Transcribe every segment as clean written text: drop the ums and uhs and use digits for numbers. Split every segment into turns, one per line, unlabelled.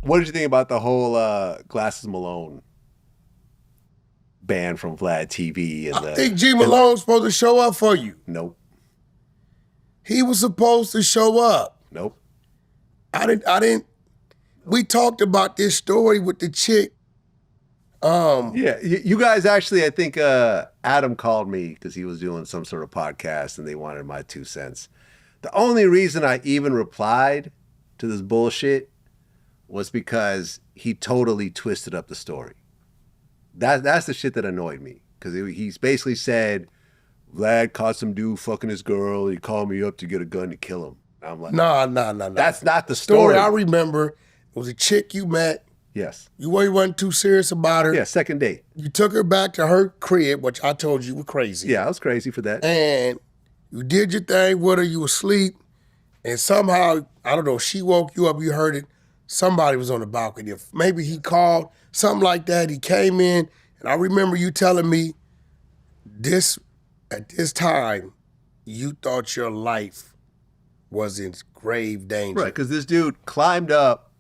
What did you think about the whole Glasses Malone ban from Vlad TV? And
I think G Malone's supposed to show up for you.
Nope.
He was supposed to show up.
Nope.
I didn't. We talked about this story with the chick.
Yeah, you guys actually, I think Adam called me because he was doing some sort of podcast and they wanted my 2 cents. The only reason I even replied to this bullshit was because he totally twisted up the story. That's the shit that annoyed me, because he's basically said, Vlad caught some dude fucking his girl. He called me up to get a gun to kill him. I'm like,
no.
That's not the story.
I remember, it was a chick you met.
Yes.
You wasn't too serious about her.
Yeah, second date.
You took her back to her crib, which I told you were crazy.
Yeah, I was crazy for that.
And you did your thing with her, you were asleep, and somehow, I don't know, she woke you up, you heard it, somebody was on the balcony. Maybe he called, something like that, he came in, and I remember you telling me at this time, you thought your life was in grave danger.
Right, because this dude climbed up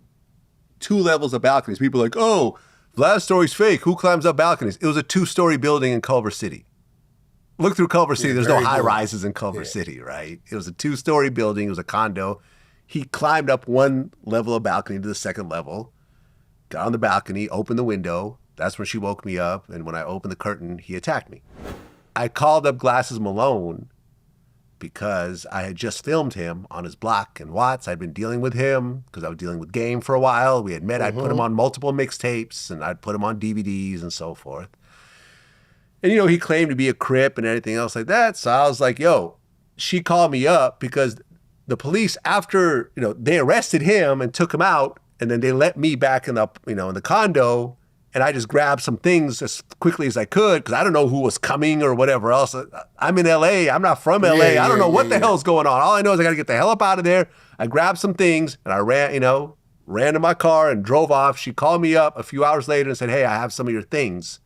2 levels of balconies. People are like, oh, Vlad's story's fake. Who climbs up balconies? It was a 2-story building in Culver City. Look through Culver City. There's no high rises in Culver City, right? It was a 2-story building. It was a condo. He climbed up 1 level of balcony to the 2nd level, got on the balcony, opened the window. That's when she woke me up. And when I opened the curtain, he attacked me. I called up Glasses Malone because I had just filmed him on his block in Watts. I'd been dealing with him because I was dealing with Game for a while. We had met. I'd put him on multiple mixtapes and I'd put him on DVDs and so forth. And, you know, he claimed to be a Crip and anything else like that. So I was like, yo, she called me up because the police, after, you know, they arrested him and took him out, and then they let me back in the, you know, in the condo. And I just grabbed some things as quickly as I could because I don't know who was coming or whatever else. I'm in LA. I'm not from LA. I don't know what the hell's going on. All I know is I got to get the hell up out of there. I grabbed some things and I ran to my car and drove off. She called me up a few hours later and said, hey, I have some of your things.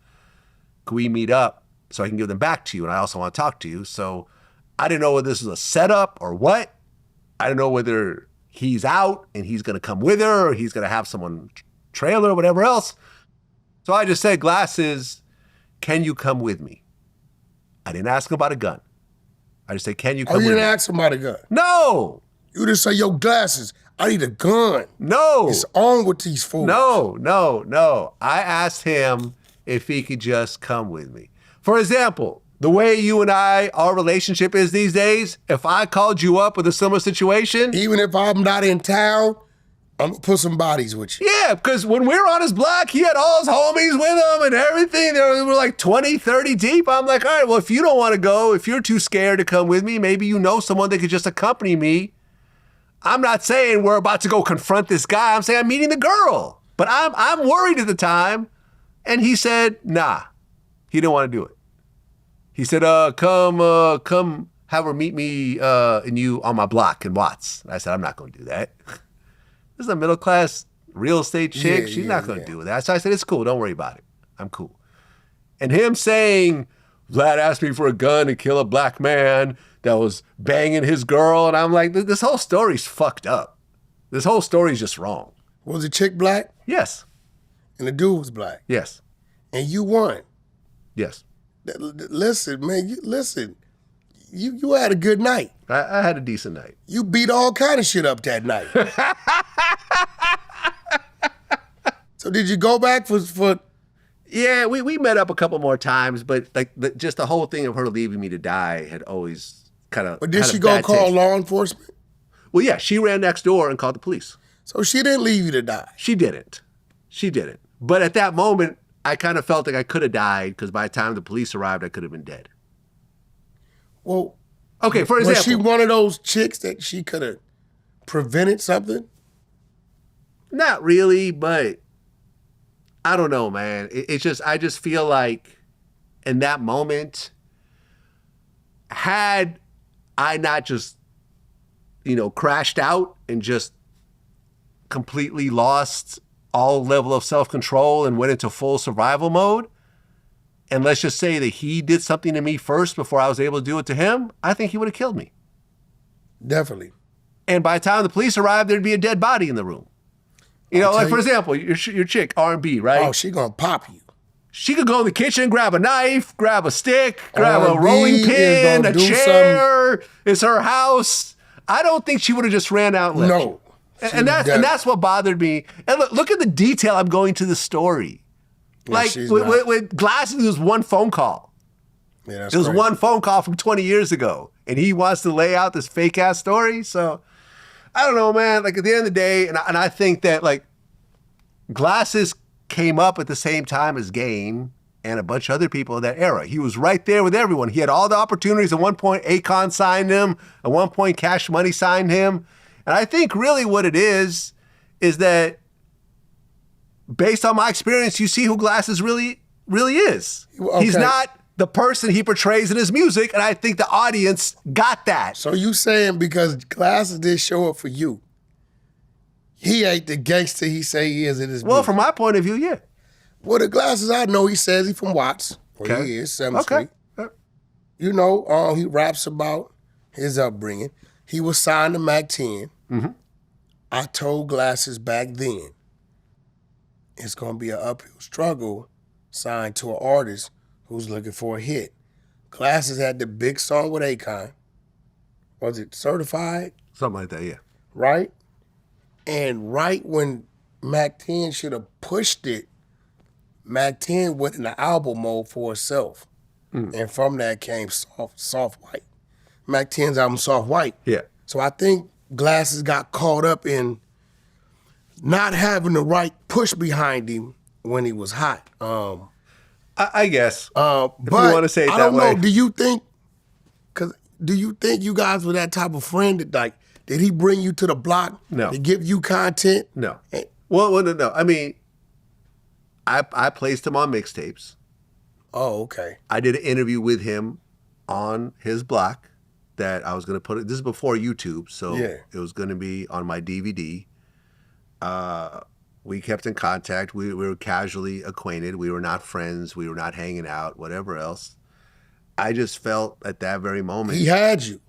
Can we meet up so I can give them back to you? And I also want to talk to you. So I didn't know whether this was a setup or what. I don't know whether he's out and he's going to come with her or he's going to have someone trailer or whatever else. So I just said, Glasses, can you come with me? I didn't ask him about a gun. I just said, can you come with me?
Oh, you didn't ask him about a gun?
No.
You just say, yo, Glasses, I need a gun.
No.
It's on with these fools.
No. I asked him if he could just come with me. For example, the way you and I, our relationship is these days, if I called you up with a similar situation.
Even if I'm not in town, I'm going to put some bodies with you.
Yeah, because when we were on his block, he had all his homies with him and everything. They were like 20, 30 deep. I'm like, all right, well, if you don't want to go, if you're too scared to come with me, maybe you know someone that could just accompany me. I'm not saying we're about to go confront this guy. I'm saying I'm meeting the girl. But I'm worried at the time. And he said, nah, he didn't want to do it. He said, come have her meet me and you on my block in Watts. I said, I'm not going to do that. This is a middle-class real estate chick. She's not going to do that. So I said, it's cool. Don't worry about it. I'm cool. And him saying, Vlad asked me for a gun to kill a black man that was banging his girl. And I'm like, this whole story's fucked up. This whole story's just wrong.
Was the chick black?
Yes.
And the dude was black?
Yes.
And you won?
Yes.
Listen, man, you had a good night.
I had a decent night.
You beat all kind of shit up that night. So did you go back for?
Yeah, we met up a couple more times, but like just the whole thing of her leaving me to die had always kind of.
But did she go call law enforcement?
Well, yeah, she ran next door and called the police.
So she didn't leave you to die?
She didn't. But at that moment, I kind of felt like I could have died because by the time the police arrived, I could have been dead.
Well,
okay, for example.
Was she one of those chicks that she could have prevented something?
Not really, but I don't know, man. I just feel like in that moment, had I not just, crashed out and just completely lost all level of self-control and went into full survival mode, and let's just say that he did something to me first before I was able to do it to him, I think he would have killed me.
Definitely.
And by the time the police arrived, there'd be a dead body in the room. You know, like for example, your chick, R&B, right?
Oh, she gonna pop you.
She could go in the kitchen, grab a knife, grab a stick, grab a
R&B
rolling pin, a
do
chair. It's her house. I don't think she would have just ran out and left.
No.
And that's what bothered me. And look at the detail I'm going to the story.
Yeah,
like with Glasses, it was one phone call.
Yeah, that's
It was
crazy.
one phone call from 20 years ago. And he wants to lay out this fake ass story. So I don't know, man. Like at the end of the day, and I think that like Glasses came up at the same time as Game and a bunch of other people in that era. He was right there with everyone. He had all the opportunities. At one point, Akon signed him. At one point, Cash Money signed him. And I think really what it is that based on my experience, you see who Glasses really is.
Okay.
He's not the person he portrays in his music, and I think the audience got that.
So you saying because Glasses did show up for you, he ain't the gangster he say he is in his
Well,
music?
from my point of view, yeah.
Well, the Glasses I know, he says he from Watts, where
Okay.
he is, 7th
Okay.
Street. You know, he raps about his upbringing. He was signed to Mac 10.
Mm-hmm.
I told Glasses back then, it's going to be an uphill struggle signed to an artist who's looking for a hit. Glasses had the big song with Akon. Was it Certified?
Something like that, yeah.
Right? And right when Mac 10 should have pushed it, Mac 10 went in the album mode for itself. And from that came Soft White. Mac 10's album, Soft White.
Yeah.
So I think Glasses got caught up in not having the right push behind him when he was hot.
I guess.
But
you wanna say it
I
that
don't know.
way.
Do you think you guys were that type of friend that like, did he bring you to the block
No.
to give you content?
No.
And-
Well, no. I mean, I placed him on mixtapes.
Oh, okay.
I did an interview with him on his block that I was going to put it. This is before YouTube, so
Yeah.
it was going to be on my DVD. We kept in contact. We were casually acquainted. We were not friends. We were not hanging out, whatever else. I just felt at that very moment.
He had you.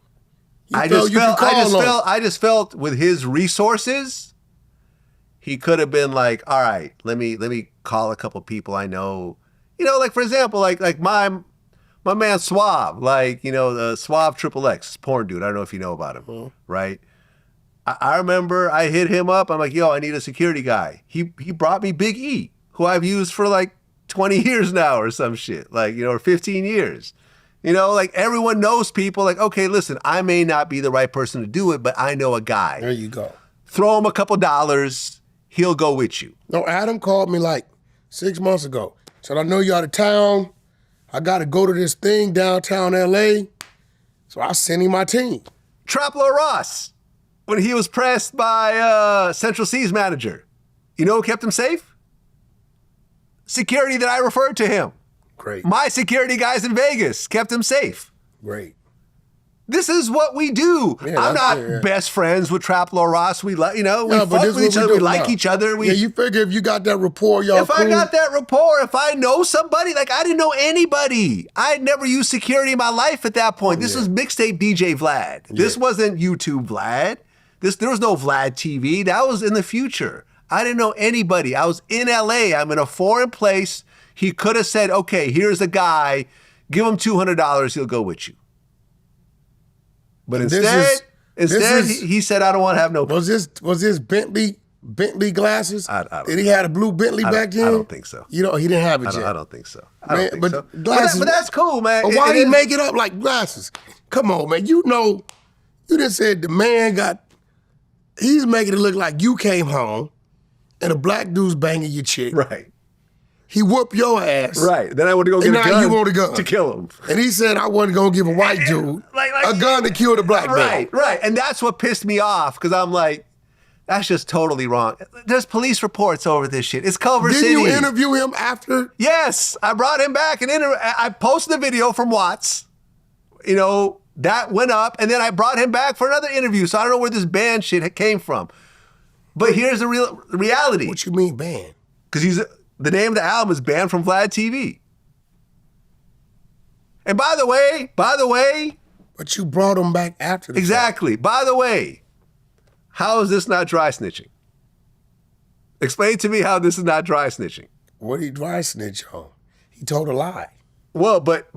I
felt
just
you could call on him.
I just felt with his resources, he could have been like, all right, let me call a couple people I know. You know, like for example, like my man Suave, like, you know, the Suave XXX, porn dude. I don't know if you know about him, right? I remember I hit him up. I'm like, yo, I need a security guy. He brought me Big E, who I've used for like 20 years now or some shit, like, you know, or 15 years. You know, like everyone knows people like, okay, listen, I may not be the right person to do it, but I know a guy.
There you go.
Throw him a couple dollars, he'll go with you.
No, Adam called me like 6 months ago. Said, I know you out of town. I got to go to this thing downtown LA. So I sent him my team.
Traplo Ross, when he was pressed by Central C's manager, you know who kept him safe? Security that I referred to him.
Great.
My security guys in Vegas kept him safe.
Great.
This is what we do.
Yeah,
I'm not
yeah.
best friends with Traplo Ross. We like, you know, we
Yeah, but
fuck
this
with
what
each
we
other. We
do
like
now.
each other.
Yeah, you figure if you got that rapport, y'all
If I got that rapport, if I know somebody, like I didn't know anybody. I had never used security in my life at that point. This was mixtape DJ Vlad. This wasn't YouTube Vlad. There was no Vlad TV. That was in the future. I didn't know anybody. I was in LA. I'm in a foreign place. He could have said, okay, here's a guy. Give him $200. He'll go with you. But instead, he said, I don't want to have no.
Was this Bentley glasses?
I don't
Did he have a blue Bentley back then?
I don't think so.
You know, he didn't have it yet.
I don't think so. I don't think
but
so.
Glasses,
But that's cool, man.
But why he make it up like Glasses? Come on, man. You know, you just said the man he's making it look like you came home and a black dude's banging your chick.
Right.
He whooped your ass.
Right. Then I want to go get
And
a
now
gun,
you want a gun.
to kill him.
And he said, I wasn't going to give a white dude a gun to kill the black man.
Right. And that's what pissed me off because I'm like, that's just totally wrong. There's police reports over this shit. It's Culver City.
Didn't you interview him after?
Yes. I brought him back and I posted a video from Watts. You know, that went up and then I brought him back for another interview. So I don't know where this band shit came from. But here's the reality.
What you mean banned?
Because the name of the album is Banned from Vlad TV. And by the way.
But you brought him back after the
Exactly. By the way, how is this not dry snitching? Explain to me how this is not dry snitching.
What did he dry snitch on? He told a lie.
Well, but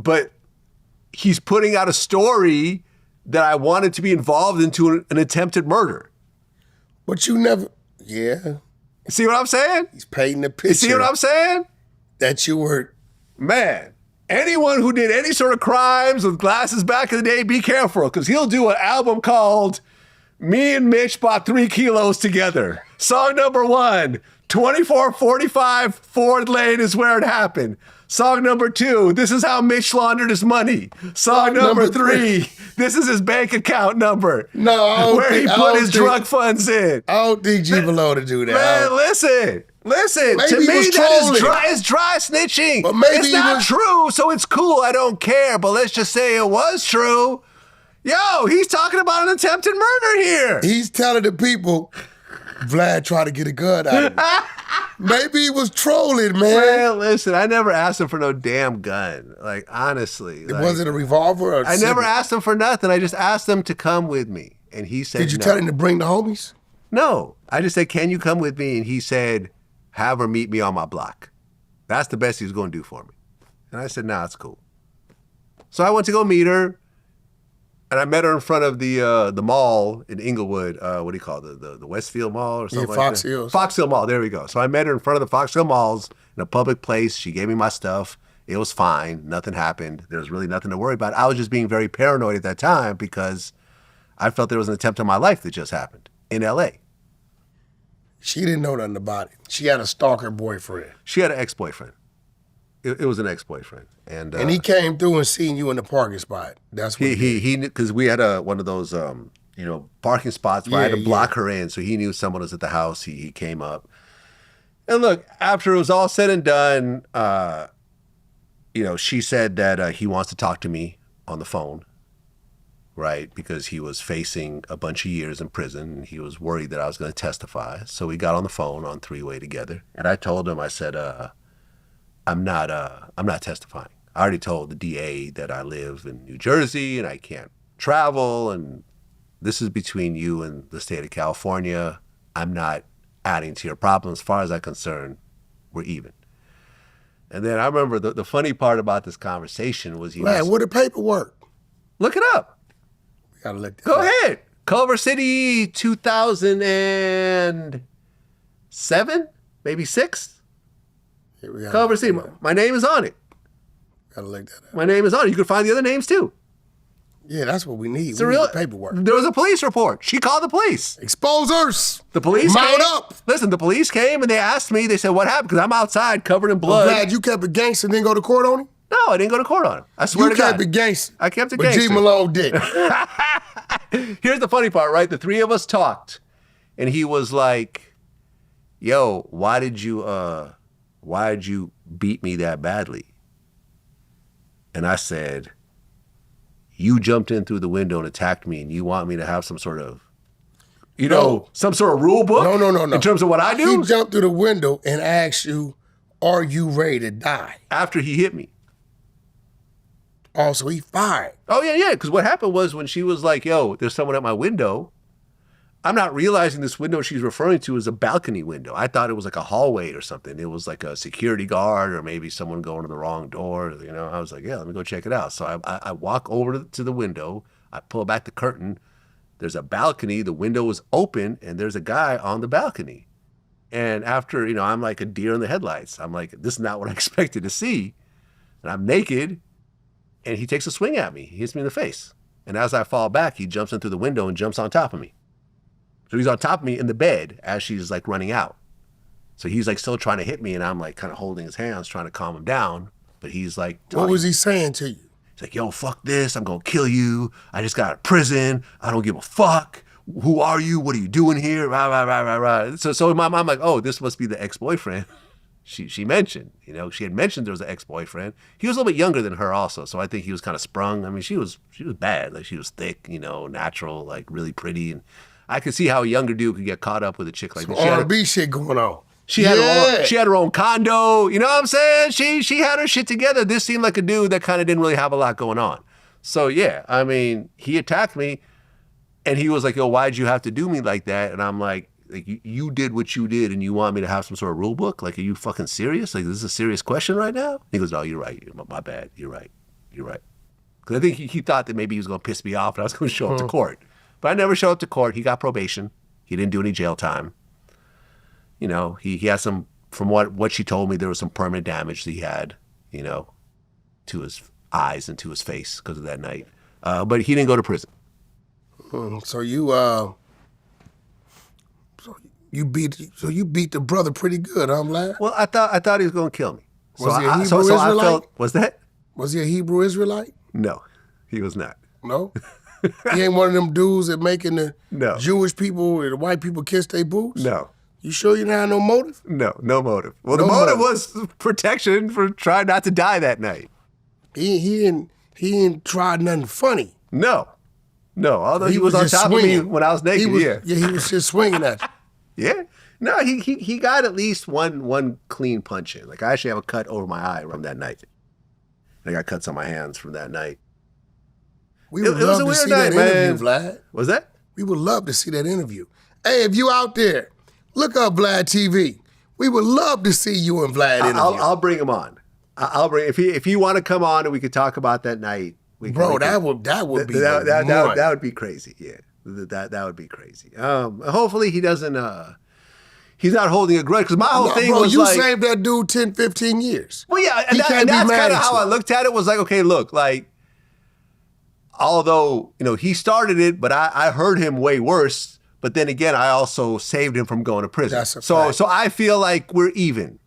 he's putting out a story that I wanted to be involved into an attempted murder.
But you never, yeah.
See what I'm saying?
He's painting the picture.
You see what I'm saying?
That you were.
Man, anyone who did any sort of crimes with Glasses back in the day, be careful, because he'll do an album called Me and Mitch Bought 3 Kilos Together. Song number 1, 2445 Ford Lane is where it happened. Song number 2, this is how Mitch laundered his money. Song number 3, this is his bank account number.
No, I don't
where
think,
he put his drug funds in.
I don't think G Malone to do that.
Man, listen.
Maybe
To
he
me,
was
that
trolling.
is dry snitching.
But maybe
it's
he
not
was-
true, so it's cool. I don't care. But let's just say it was true. Yo, he's talking about an attempted murder here.
He's telling the people, Vlad tried to get a gun out of him. Maybe he was trolling, man.
Man, listen, I never asked him for no damn gun. Like, honestly.
Was it a revolver or
I never asked him for nothing. I just asked him to come with me. And he said
Did you
no.
tell him to bring the homies?
No. I just said, can you come with me? And he said, have her meet me on my block. That's the best he was going to do for me. And I said, nah, it's cool. So I went to go meet her. And I met her in front of the mall in Inglewood. What do you call it? The Westfield Mall or something like
Fox
that?
Hills.
Fox Hill Mall. There we go. So I met her in front of the Fox Hill Malls in a public place. She gave me my stuff. It was fine. Nothing happened. There was really nothing to worry about. I was just being very paranoid at that time because I felt there was an attempt on my life that just happened in L.A.
She didn't know nothing about it. She had a stalker boyfriend.
She had an ex-boyfriend. It was an ex-boyfriend. And
he came through and seen you in the parking spot. That's what
he because we had one of those parking spots where I had to block her in, so he knew someone was at the house. He came up, and look, after it was all said and done, she said that he wants to talk to me on the phone, right? Because he was facing a bunch of years in prison, and he was worried that I was going to testify. So we got on the phone on three-way together, and I told him, I said, I'm not testifying. I already told the DA that I live in New Jersey and I can't travel, and this is between you and the state of California. I'm not adding to your problem. As far as I'm concerned, we're even. And then I remember the funny part about this conversation was
Man, what the paperwork?
Look it up.
We gotta look that
Go
up.
ahead. Culver City 2007, maybe 6.
Here we gotta
Culver
look
City.
that up.
My name is on it.
Gotta look that up.
My name is on it. You can find the other names too.
Yeah, that's what we need.
It's
We
a
need
real
the paperwork.
There was a police report. She called the police.
Exposers.
The police
Mount
came.
up.
Listen, the police came and they asked me. They said, "What happened?" Because I'm outside covered in
I'm
blood.
glad you kept it gangster and didn't go to court on him.
No, I didn't go to court on him. I swear
You
to God.
kept it gangster.
I kept it
But G
gangster.
Malone didn't.
Here's the funny part, right? The three of us talked, and he was like, "Yo, why did you beat me that badly?" And I said, "You jumped in through the window and attacked me, and you want me to have some sort of, some sort of rule book?
No.
In terms of what I do?"
He jumped through the window and asked you, are you ready to die?
After he hit me.
Also, he fired.
Oh, yeah. Because what happened was when she was like, "Yo, there's someone at my window," I'm not realizing this window she's referring to is a balcony window. I thought it was like a hallway or something. It was like a security guard or maybe someone going to the wrong door. I was like, yeah, let me go check it out. So I walk over to the window. I pull back the curtain. There's a balcony. The window is open, and there's a guy on the balcony. And after, I'm like a deer in the headlights. I'm like, this is not what I expected to see. And I'm naked, and he takes a swing at me. He hits me in the face. And as I fall back, he jumps in through the window and jumps on top of me. So he's on top of me in the bed as she's like running out. So he's like still trying to hit me, and I'm like kind of holding his hands, trying to calm him down. But he's like,
What was he saying to you?
He's like, "Yo, fuck this. I'm going to kill you. I just got out of prison. I don't give a fuck. Who are you? What are you doing here?" Rah, rah, rah, rah, rah. So in my mind, I'm like, oh, this must be the ex-boyfriend she mentioned. She had mentioned there was an ex-boyfriend. He was a little bit younger than her also, so I think he was kind of sprung. I mean, she was bad. Like, she was thick, natural, like really pretty. And I could see how a younger dude could get caught up with a chick like this.
R&B shit going on.
She had her own condo. You know what I'm saying? She had her shit together. This seemed like a dude that kind of didn't really have a lot going on. So yeah, I mean, he attacked me, and he was like, "Yo, why'd you have to do me like that?" And I'm like, you did what you did and you want me to have some sort of rule book? Like, are you fucking serious? Like, this is a serious question right now? He goes, no, you're right. My bad. You're right. You're right. Because I think he thought that maybe he was going to piss me off and I was going to show up to court. But I never showed up to court. He got probation. He didn't do any jail time. You know, he had some, from what she told me, there was some permanent damage that he had, you know, to his eyes and to his face because of that night. But he didn't go to prison.
So you beat the brother pretty good, huh, Vlad?
Well, I thought he was going to kill me.
Was he a Hebrew Israelite?
Was that?
Was he a Hebrew Israelite?
No, he was not.
No? He ain't one of them dudes that making the
No.
Jewish people or the white people kiss their boots?
No.
You sure you didn't have no motive?
No motive. Well,
No
the motive
motive.
was protection for trying not to die that night.
He ain't tried nothing funny.
No. Although he was on
just
top
swinging.
of me when I was naked.
He was just swinging at you.
Yeah. No, he got at least one clean punch in. Like, I actually have a cut over my eye from that night. And I got cuts on my hands from that night.
We would
It was
love
a
to
weird
see
night,
that
man.
interview, Vlad.
Was that?
We would love to see that interview. Hey, if you out there, look up Vlad TV. We would love to see you and Vlad interview.
I'll bring him on. I'll bring if you want to come on and we could talk about that night.
That would be
that would be crazy. Yeah, that would be crazy. Hopefully he doesn't. He's not holding a grudge because my whole thing was
you
like,
saved that dude 10, 15 years.
well, yeah,
He
and
can't be
that's
mad
kind of
at
how
you.
I looked at it. Was like, okay, look, like, although he started it, but I heard him way worse. But then again, I also saved him from going to prison.
That's a fact.
So I feel like we're even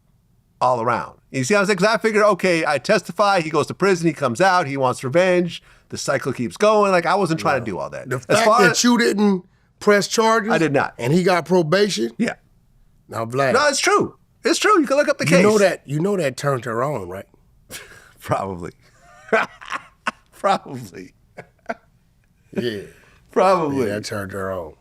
all around. You see what I'm saying? Because I figured, okay, I testify, he goes to prison, he comes out, he wants revenge, the cycle keeps going. Like, I wasn't trying to do all that.
The fact that you didn't press charges.
I did not.
And he got probation.
Yeah.
Now, Vlad.
No, it's true. It's true. You can look up the case.
You know that turned her on, right?
Probably. Probably.
Yeah.
Probably.
Yeah, that turned her on.